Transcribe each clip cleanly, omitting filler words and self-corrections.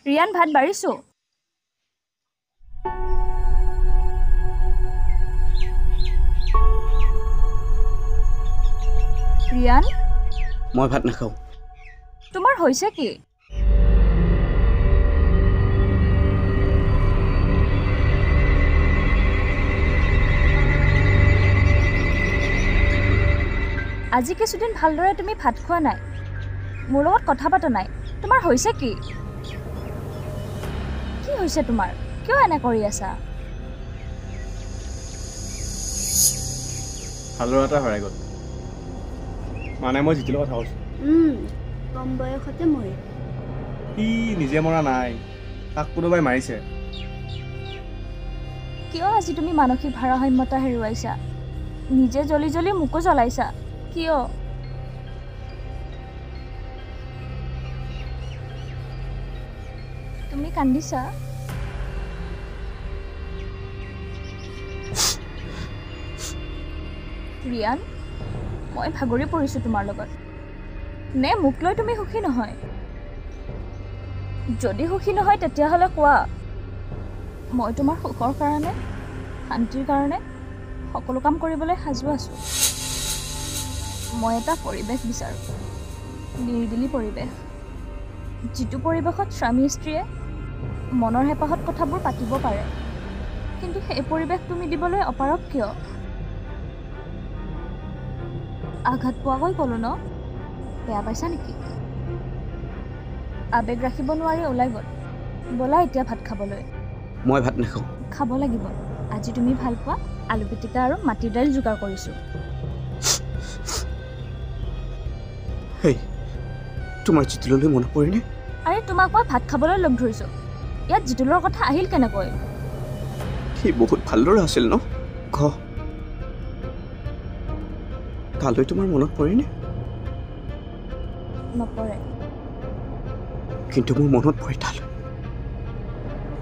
ৰিয়ান ভাত বাঢ়িছো ৰিয়ান মই ভাত নাখাওঁ তোমাৰ হৈছে কি আজি কিছুদিন ভালদৰে তুমি ভাত খোৱা নাই মোৰ লগত কথা পাতা নাই তোমাৰ হৈছে কি কি হৈছে তোমাৰ কিয় এনে কৰি আছা ভালৰ এটা হৰাই গ'ল মানে মই জিতিলৰ কথা কৈছোঁ কম বয়সতে মৰি সি নিজে মৰা নাই তাক কোনোবাই মাৰিছে কিয় আজি তুমি মানসিক ভাৰসাম্যতা হেৰুৱাইছা নিজে জ্বলি জ্বলি মোকো জ্বলাইছা কিয় তুমি কান্দিছা ৰিয়ান মই ভাগৰি পৰিছোঁ তোমাৰ লগত নে মোক লৈ তুমি সুখী নহয় যদি সুখী নহয় তেতিয়াহ'লে কোৱা মই তোমাৰ সুখৰ কাৰণে শান্তিৰ কাৰণে সকলো কাম কৰিবলৈ সাজু আছোঁ মই এটা পৰিৱেশ বিচাৰোঁ নিৰিবিলি পৰিৱেশ যিটো পৰিৱেশত স্বামী স্ত্ৰীয়ে মনৰ হেঁপাহত কথাবোৰ পাতিব পাৰে কিন্তু সেই পৰিৱেশ তুমি দিবলৈ অপাৰগ কিয় আঘাত পোৱাকৈ ক'লো ন বেয়া পাইছা নেকি আবেগ ৰাখিব নোৱাৰি ওলাই গ'ল ব'লা এতিয়া ভাত খাবলৈ মই ভাত নাখাওঁ খাব লাগিব আজি তুমি ভাল পোৱা আলু পিটিকা আৰু মাটিৰ দাইল যোগাৰ কৰিছোঁ হেই তোমাৰ জিতুললৈ মনত পৰিনে আৰে তোমাক মই ভাত খাবলৈ লগ ধৰিছোঁ ইয়াত জিতুলৰ কথা আহিল কেনেকৈ সি বহুত ভালদৰে আছিল ন ঘ কালৈ তোমাৰ মনত পৰিনে নপৰে কিন্তু মোৰ মনত পৰে তালৈ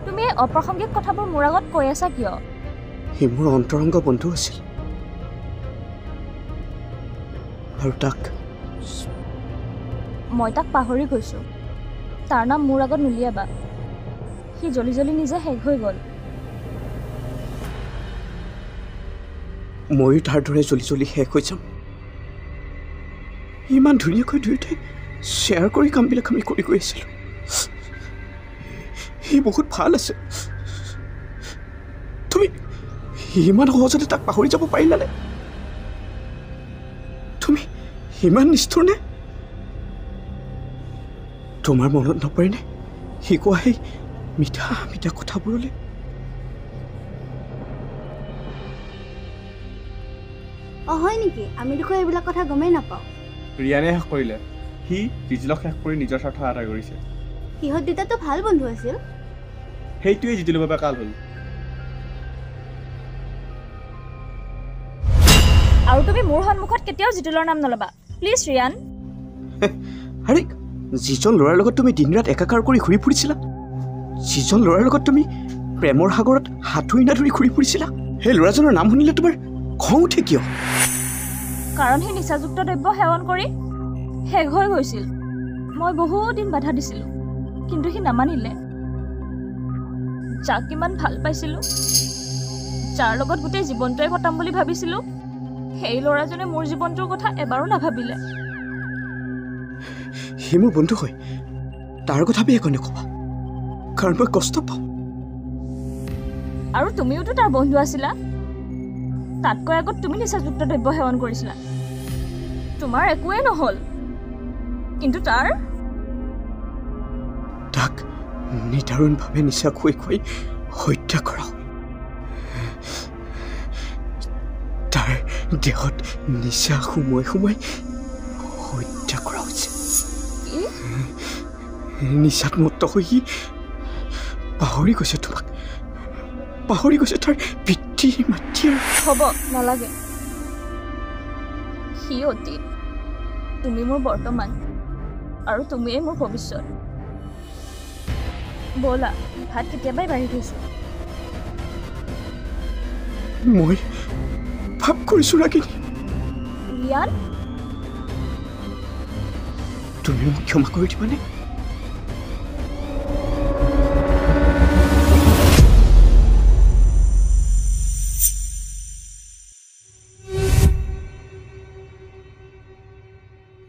তুমি এই অপ্ৰাসংগিক কথাবোৰ মোৰ আগত কৈ আছা কিয় সি মোৰ অন্তৰংগ বন্ধু আছিল আৰু তাক মই তাক পাহৰি গৈছোঁ তাৰ নাম মোৰ আগত নুলিয়াবা সি জ্বলি জ্বলি নিজে শেষ হৈ গ'ল ময়ো তাৰ দৰে জ্বলি জ্বলি শেষ হৈ যাম ইমান ধুনীয়াকৈ দুয়োটাই শ্বেয়াৰ কৰি কামবিলাক আমি কৰি গৈ আছিলোঁ সি বহুত ভাল আছে তুমি ইমান সহজতে তাক পাহৰি যাব পাৰিলানে তুমি ইমান নিষ্ঠুৰ নে তোমাৰ মনত নপৰেনে সি কোৱা সেই মিঠা মিঠা কথাবোৰলৈ হয় নেকি আমি দেখোন এইবিলাক কথা গমেই নাপাওঁ ৰিয়ানে শেষ কৰিলে সি জিতুলক শেষ কৰি নিজৰ স্বাৰ্থ আদায় কৰিছে সিহঁত দুটাতো ভাল বন্ধু আছিল সেইটোৱে জিতুলৰ বাবে কাল হ'ল আৰু তুমি মোৰ সন্মুখত কেতিয়াও জিতুলৰ নাম নল'বা প্লিজ ৰিয়ান আৰে যিজন ল'ৰাৰ লগত তুমি দিন ৰাত একাকাৰ কৰি ঘূৰি ফুৰিছিলা যিজন ল'ৰাৰ লগত তুমি প্ৰেমৰ সাগৰত সাঁতুৰি নাধৰি ঘূৰি ফুৰিছিলা সেই ল'ৰাজনৰ নাম শুনিলে তোমাৰ খং উঠে কিয় কাৰণ সি নিচাযুক্ত দ্ৰব্য সেৱন কৰি শেষ হৈ গৈছিল মই বহুত দিন বাধা দিছিলোঁ কিন্তু সি নামানিলে যাক ইমান ভাল পাইছিলোঁ যাৰ লগত গোটেই জীৱনটোৱে কটাম বুলি ভাবিছিলোঁ সেই ল'ৰাজনে মোৰ জীৱনটোৰ কথা এবাৰো নাভাবিলে সি মোৰ বন্ধু হয় তাৰ কথা বেয়াকৈ নক'বা কাৰণ মই কষ্ট পাওঁ আৰু তুমিওতো তাৰ বন্ধু আছিলা তাতকৈ আগত তুমি নিচাযুক্ত দ্ৰব্য সেৱন কৰিছিলা তোমাৰ একোৱেই নহ'ল কিন্তু তাক নিদাৰুণভাৱে নিচা খুৱাই খুৱাই হত্যা কৰা তাৰ দেহত নিচা সোমোৱাই সোমোৱাই হত্যা কৰা হৈছে নিচাত মত্ত হৈ সি পাহৰি গৈছে তোমাক পাহৰি গৈছে তাৰ পিতৃ মাতৃ হ'ব নালাগে সি অতীত তুমি মোৰ বৰ্তমান আৰু তুমিয়েই মোৰ ভৱিষ্যত ব'লা ভাত কেতিয়াবাই বাঢ়ি থৈছোঁ মই ভাব কৰিছোঁ ৰাগিনী ৰিয়ান তুমি মোক ক্ষমা কৰি দিবানে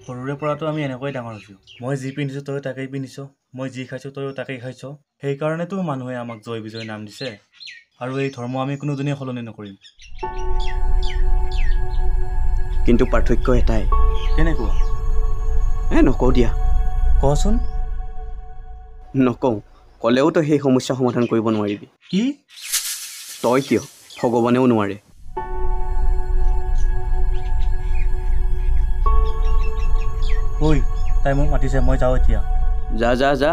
সৰুৰে পৰাতো আমি এনেকৈ ডাঙৰ হৈছোঁ। মই যি পিন্ধিছোঁ তয়ো তাকেই পিন্ধিছ, মই যি খাইছোঁ তয়ো তাকেই খাইছ। সেইকাৰণেতো মানুহে আমাক জয় বিজয় নাম দিছে। আৰু এই ধৰ্ম আমি কোনোদিনেই সলনি নকৰিম। কিন্তু পাৰ্থক্য এটাই। কেনেকুৱা? নকওঁ দিয়া। কচোন। নকওঁ, ক'লেও তই সেই সমস্যা সমাধান কৰিব নোৱাৰিবি। কি? তই কিয়, ভগৱানেও নোৱাৰে। ঐ, তাই মোক মাতিছে, মই যাওঁ এতিয়া। যা যা যা।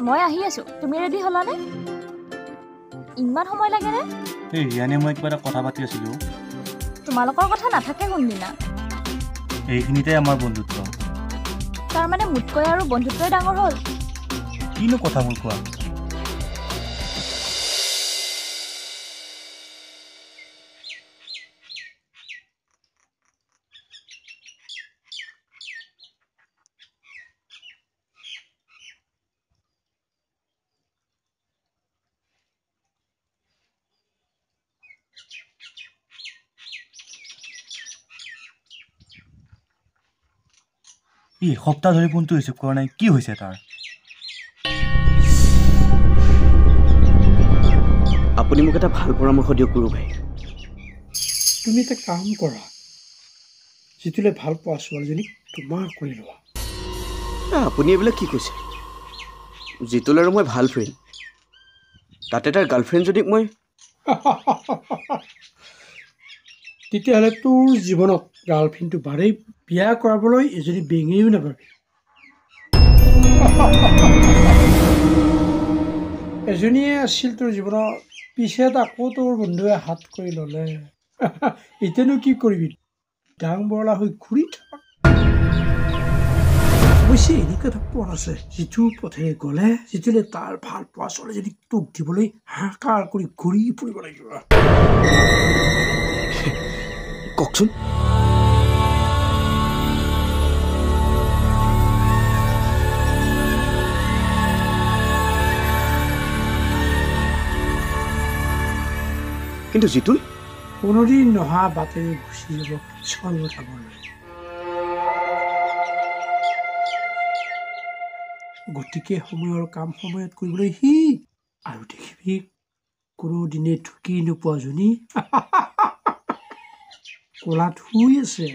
মই আহি আছোঁ। তুমি ৰেডি হ'লানে? ইমান সময় লাগেনে? এই ৰিয়ানে মই কিবা এটা কথা পাতি আছিলোঁ। তোমালোকৰ কথা নাথাকে কোনদিনা। এইখিনিতে আমাৰ বন্ধুত্ব। তাৰমানে মোতকৈ আৰু বন্ধুত্বই ডাঙৰ হ'ল। কিনো কথাবোৰ কোৱা? সপ্তাহ ধৰি ফোনটো ৰিচিভ কৰা নাই, কি হৈছে তাৰ? আপুনি মোক এটা ভাল পৰামৰ্শ দিয়ক গুৰু ভাই। তুমি এটা কাম কৰা, যিটোলৈ ভাল পোৱা ছোৱালীজনীক তোমাৰ কৰি লোৱা। আপুনি এইবিলাক কি কৈছে? জিতুল আৰু মই ভাল ফ্ৰেণ্ড, তাতে তাৰ গাৰ্লফ্ৰেণ্ডজনীক মই তেতিয়াহ'লে তোৰ জীৱনত গাৰ্লফ্ৰেণ্ডটো বাৰেই বিয়া কৰাবলৈ এজনী বেঙেও নাপাবি। এজনীয়ে আছিল তোৰ জীৱনৰ, পিছত আকৌ তোৰ বন্ধুৱে হাত কৰি ল'লে। এতিয়ানো কি কৰিবি? ডাং বৰলা হৈ ঘূৰি থাক। অৱশ্যে এনেকুৱা এটা পথ আছে, যিটো পথেৰে গ'লে যিটোলে তাৰ ভাল পোৱা ছোৱালীজনীক তোক দিবলৈ হাহাকাৰ কৰি ঘূৰি ফুৰিব লাগিব। কওকচোন। কিন্তু জিতুল কোনোদিন নহা বাটেৰে গুচি যাব চল চাবলৈ। গতিকে সময়ৰ কাম সময়ত কৰিবলৈ শিক, আৰু দেখিবি কোনোদিনে ঢুকি নোপোৱাজনী কোলাত শুই আছে।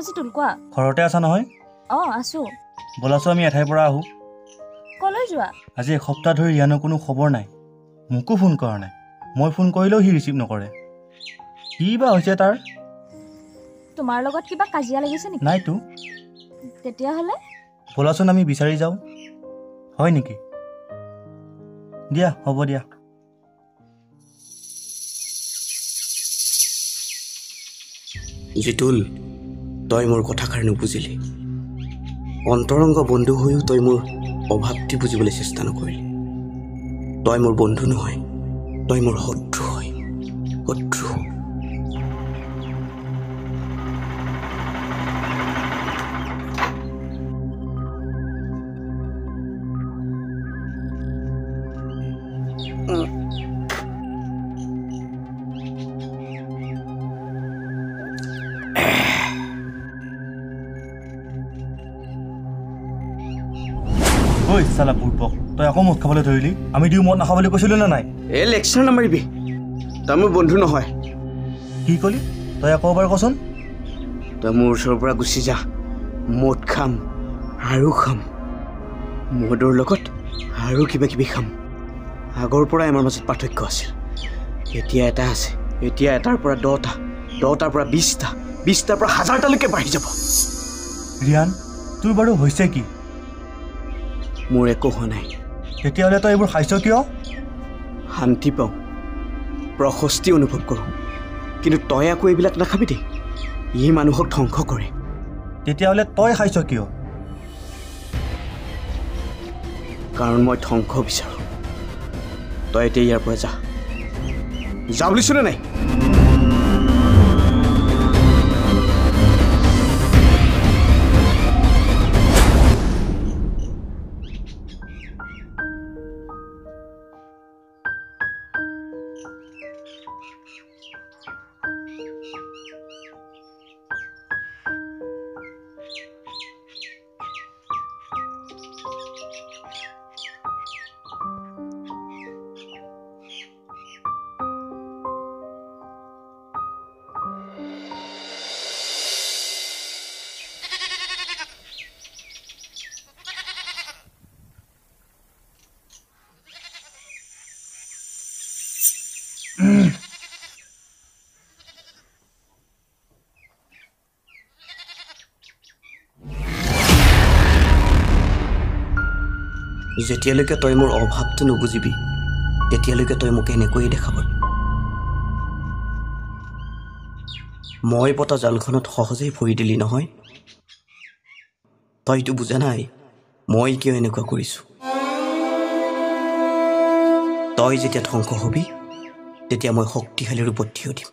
জিতুল কোৱা। ঘৰতে আছা নহয়? আছোঁ। ব'লাচোন আমি এঠাইৰ পৰা আহোঁ। কলৈ যোৱা? আজি এসপ্তাহ ধৰি ৰিয়ানৰ কোনো খবৰ নাই, মোকো ফোন কৰা নাই। মই ফোন কৰিলেও সি ৰিচিভ নকৰে। কি বা হৈছে তাৰ? তোমাৰ লগত কিবা কাজিয়া লাগিছে নেকি? নাইতো। তেতিয়াহ'লে ব'লাচোন আমি বিচাৰি যাওঁ। হয় নেকি? দিয়া, হ'ব দিয়া। জিতুল, তই মোৰ কথাষাৰ নুবুজিলি। অন্তৰংগ বন্ধু হৈও তই মোৰ অভাৱটি বুজিবলৈ চেষ্টা নকৰিলি। তই মোৰ বন্ধু নহয়, তই মোৰ শত্ৰু হয়, শত্ৰু। ঐ চালা বুৰ্বক, তই আকৌ মদ খাবলৈ ধৰিলি। আমি দিও মদ নাখাবলৈ কৈছিলোঁ নে নাই? এই লেকচাৰ নামাৰিবি, তই মোৰ বন্ধু নহয়। কি ক'লি? তই আকৌ এবাৰ কচোন। তই মোৰ ওচৰৰ পৰা গুচি যা, মদ খাম আৰু খাম। মদৰ লগত আৰু কিবা কিবি খাম আগৰ পৰাই আমাৰ মাজত পাৰ্থক্য আছিল এতিয়া এটা আছে এতিয়া এটাৰ পৰা 10টা 10টাৰ পৰা 20টা 20টাৰ পৰা 1000টালৈকে বাঢ়ি যাব ৰিয়ান তোৰ বাৰু হৈছে কি মোৰ একো হোৱা নাই তেতিয়াহ'লে তই এইবোৰ খাইছ কিয় শান্তি পাওঁ প্ৰশস্তি অনুভৱ কৰোঁ কিন্তু তই আকৌ এইবিলাক নাখাবি দেই ই মানুহক ধ্বংস কৰে তেতিয়াহ'লে তই খাইছ কিয় কাৰণ মই ধ্বংস বিচাৰোঁ তই এতিয়া ইয়াৰ পৰা যা বুলিছোনে নাই যেতিয়ালৈকে তই মোৰ অভাৱটো নুবুজিবি তেতিয়ালৈকে তই মোক এনেকৈয়ে দেখাব মই পতা জালখনত সহজেই ভৰি দিলি নহয় তইতো বুজা নাই মই কিয় এনেকুৱা কৰিছোঁ তই যেতিয়া ধ্বংস হবি তেতিয়া মই শক্তিশালী ৰূপত থিয় দিম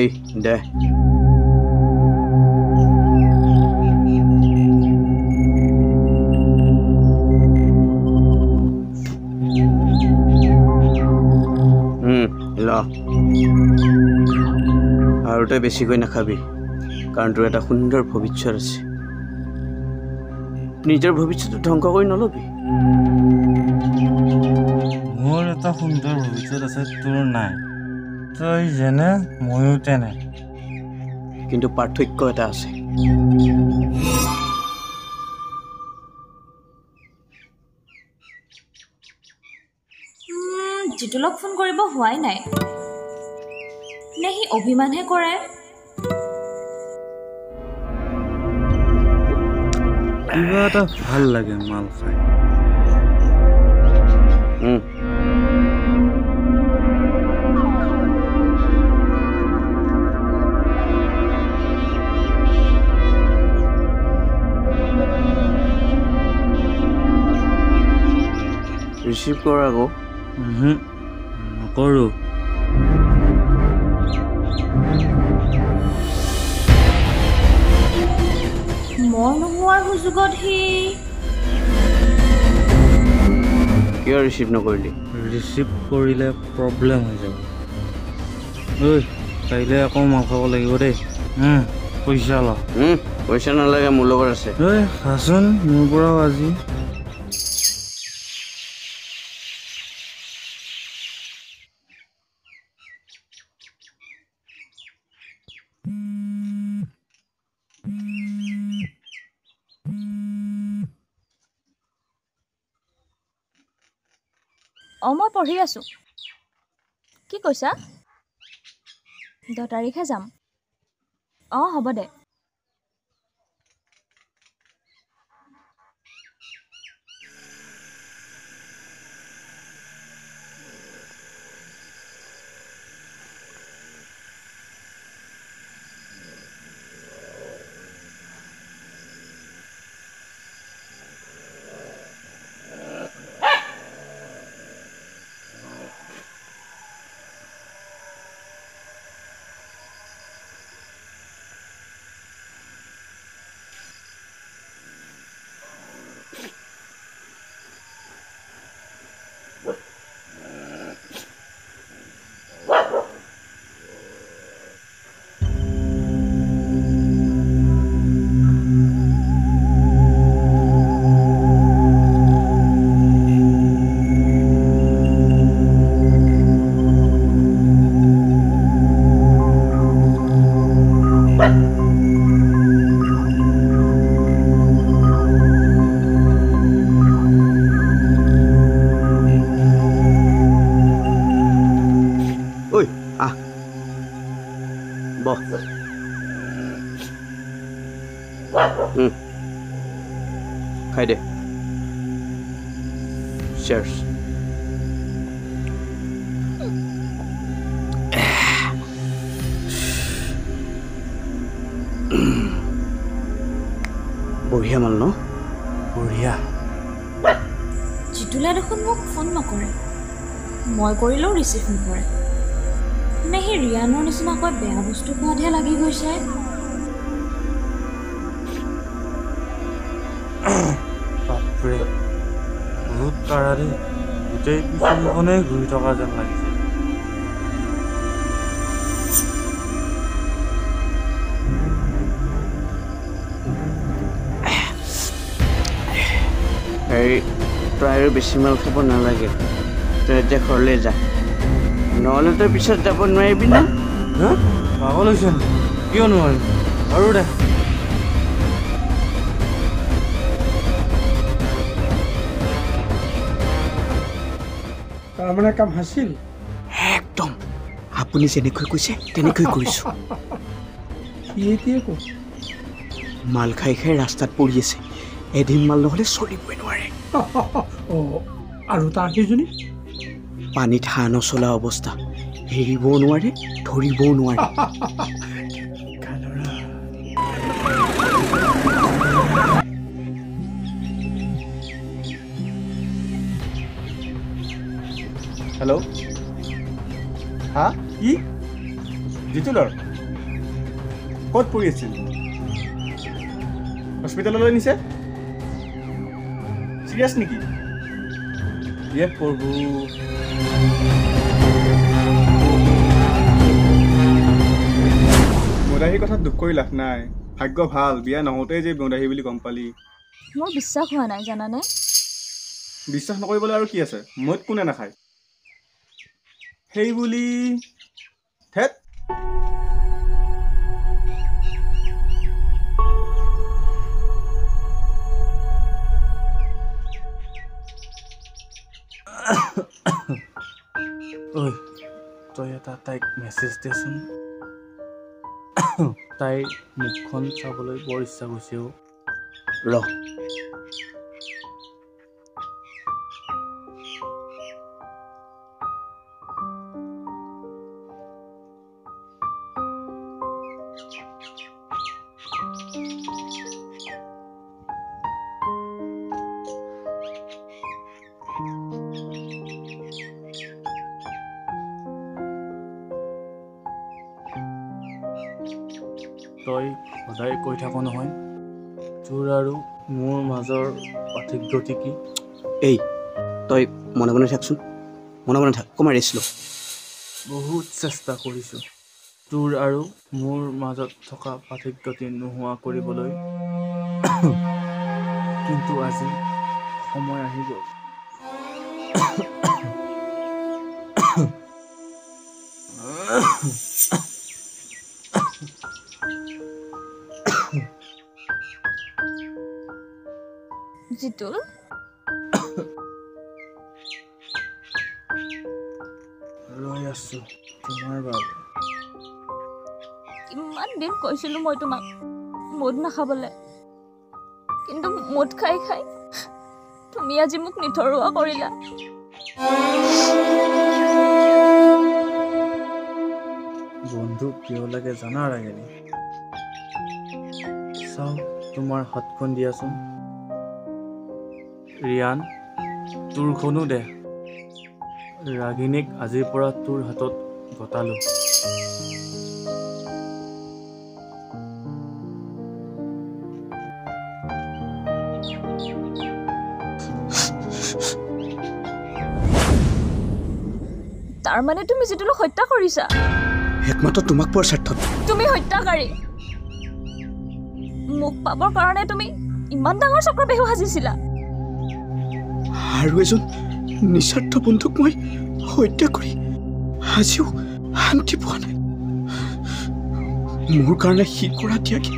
এই দে আৰু তই বেছিকৈ নাখাবি কাৰণ তোৰ এটা সুন্দৰ ভৱিষ্যত আছে নিজৰ ভৱিষ্যতটো ধ্বংস কৰি নলবি মোৰ এটা সুন্দৰ ভৱিষ্যত আছে তোৰ নাই তই যেনে ময়ো তেনে কিন্তু পাৰ্থক্য এটা আছে জিতুলক ফোন কৰিব হোৱাই নাই নে সি অভিমানহে কৰে কিবা এটা ভাল লাগে মাল খাই ৰিচিভ কৰ আকৌ নকৰোঁ মই নোহোৱাৰ সুযোগত সি কিয় ৰিচিভ নকৰিলি ৰিচিভ কৰিলে প্ৰব্লেম হৈ যাব ঐ কাইলৈ আকৌ মাল খাব লাগিব দেই পইচা ল পইচা নালাগে মোৰ লগত আছে ঐ খাচোন মোৰ পৰাও আজি মই পঢ়ি আছোঁ কি কৈছা 10 তাৰিখে যাম হ'ব দে খাই দে চিয়াৰ্ছ বঢ়িয়া মাল ন বঢ়িয়া জিতুলে দেখোন মোক ফোন নকৰে মই কৰিলেও ৰিচিভ নকৰে নে সেই ৰিয়ানৰ নিচিনাকৈ বেয়া বস্তু খোৱাতহে লাগি গৈছে বাপৰে বহুত কাঢ়া গোটেই পৃথিৱীখনেই ঘূৰি থকা যেন লাগিছে হেৰি তই আৰু বেছি মাল খাব নালাগে তই এতিয়া ঘৰলৈ যা নহ'লে তই পিছত যাব নোৱাৰিবি না পাগল হৈছে কিয় নোৱাৰিম আৰু দে তাৰমানে কাম হাছিল একদম আপুনি যেনেকৈ কৈছে তেনেকৈ কৰিছোঁ সি এতিয়া ক'ত মাল খাই খাই ৰাস্তাত পৰি আছে এদিন মাল নহ'লে চলিবই নোৱাৰে অঁ আৰু তাৰ সেইজনী পানীত হাঁহ নচলা অৱস্থা এৰিবও নোৱাৰে ধৰিবও নোৱাৰে হেল্ল' হা কি জিতুলৰ ক'ত পৰি আছিল হস্পিটেললৈ নিছে চিৰিয়াছ নেকি ইয়ে প্ৰভু মদাহীৰ কথাত দুখ কৰি লাভ নাই ভাগ্য ভাল বিয়া নহওঁতেই যে মদাহী বুলি গম পালি মোৰ বিশ্বাস হোৱা নাই জানানে বিশ্বাস নকৰিবলৈ আৰু কি আছে মদ কোনে নাখায় সেই বুলি থেত ঐ তই এটা তাইক মেছেজ দেচোন তাইৰ মুখখন চাবলৈ বৰ ইচ্ছা গৈছে ৰ তই সদায় কৈ থাক নহয় তোৰ আৰু মোৰ মাজৰ পাৰ্থক্যটি কি এই তই মনে মনে থাকচোন মনে মনে থাক অকণমান ৰেষ্ট ল বহুত চেষ্টা কৰিছোঁ তোৰ আৰু মোৰ মাজত থকা পাৰ্থক্যটি নোহোৱা কৰিবলৈ কিন্তু আজি সময় আহি গ'ল জিতুল ৰৈ আছো তোমাৰ বাবে কিমান দিন কৈছিলোঁ মই তোমাক মদ নাখাবলৈ কিন্তু মদ খাই খাই তুমি আজি মোক নিথৰুৱা কৰিলা বন্ধু কিয় লাগে জানা ৰাগিনী চাও তোমাৰ হাতখন দিয়াচোন ৰিয়ান তোৰখনো দে ৰাগিনীক আজিৰ পৰা তোৰ হাতত গতালো তাৰ মানে তুমি জিতুলক হত্যা কৰিছা একমাত্ৰ তোমাক পোৱাৰ স্বাৰ্থত তুমি হত্যাকাৰী মোক পাবৰ কাৰণে তুমি ইমান ডাঙৰ চক্ৰবেহু সাজিছিলা আৰু এজন নিস্বাৰ্থ বন্ধুক মই হত্যা কৰি আজিও শান্তি পোৱা নাই মোৰ কাৰণে সি কৰা ত্যাগে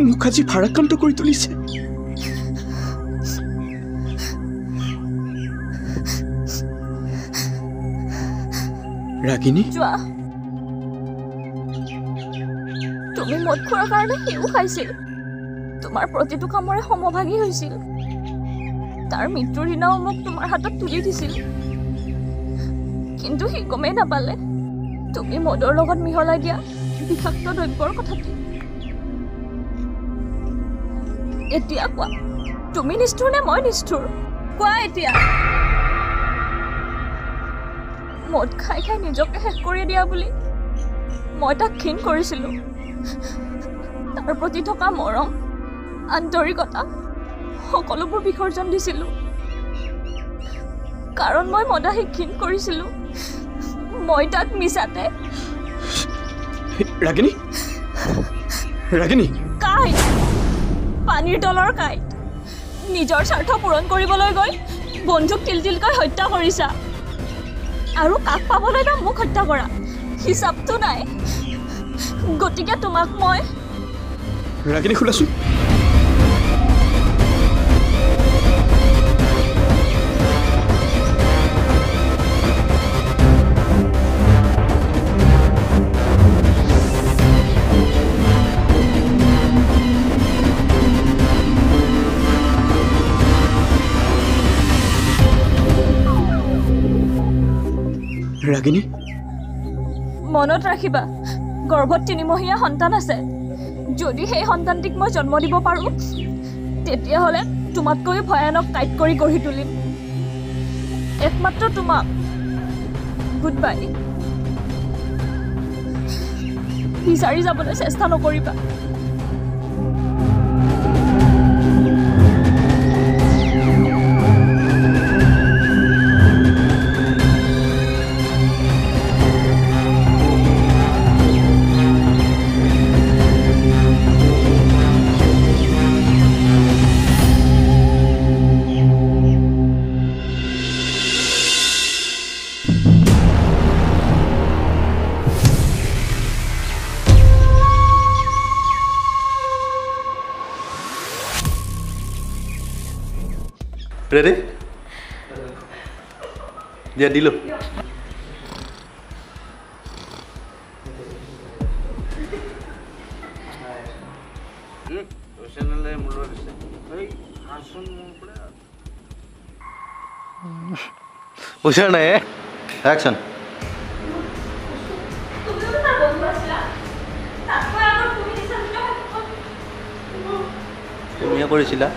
মোক আজি ভাৰাক্ৰান্ত কৰি তুলিছে ৰাগিনী যোৱা তুমি মদ খোৱাৰ কাৰণে সিও খাইছিল তোমাৰ প্ৰতিটো কামৰে সমভাগী হৈছিল। তাৰ মৃত্যুৰ দিনাও মোক তোমাৰ হাতত তুলি দিছিল, কিন্তু সি গমেই নাপালে তুমি মদৰ লগত মিহলাই দিয়া বিষাক্ত দ্ৰব্যৰ কথাটো। এতিয়া কোৱা, তুমি নিষ্ঠুৰ নে মই নিষ্ঠুৰ? কোৱা এতিয়া। মদ খাই খাই নিজকে শেষ কৰি দিয়া বুলি মই তাক ঘিণ কৰিছিলোঁ। তাৰ প্ৰতি থকা মৰম, আন্তৰিকতা সকলোবোৰ বিসৰ্জন দিছিলোঁ, কাৰণ মই মদাহীক ঘিণ কৰিছিলোঁ। মই তাক মিছাতে ৰাগিনী, ৰাগিনী, কাইট, পানীৰ তলৰ কাইট। নিজৰ স্বাৰ্থ পূৰণ কৰিবলৈ গৈ বন্ধুক তিলতিলকৈ হত্যা কৰিছা, আৰু কাক পাবলৈ বা মোক হত্যা কৰা হিচাপটো নাই। গতিকে তোমাক মই ৰাগিনী খোলাচোন। ৰাগিনী, মনত ৰাখিবা, গৰ্ভত 3 মহীয়া সন্তান আছে। যদি সেই সন্তানটিক মই জন্ম দিব পাৰোঁ, তেতিয়াহ'লে তোমাতকৈ ভয়ানক কাইট কৰি গঢ়ি তুলিম। একমাত্ৰ তোমাক। Good bye. বিচাৰি যাবলৈ চেষ্টা নকৰিবা। ৰেডি দিয়া দিল। হুশিয়াৰ নাই অ্যাকশন। তুমিয়ে কৰিছিলা।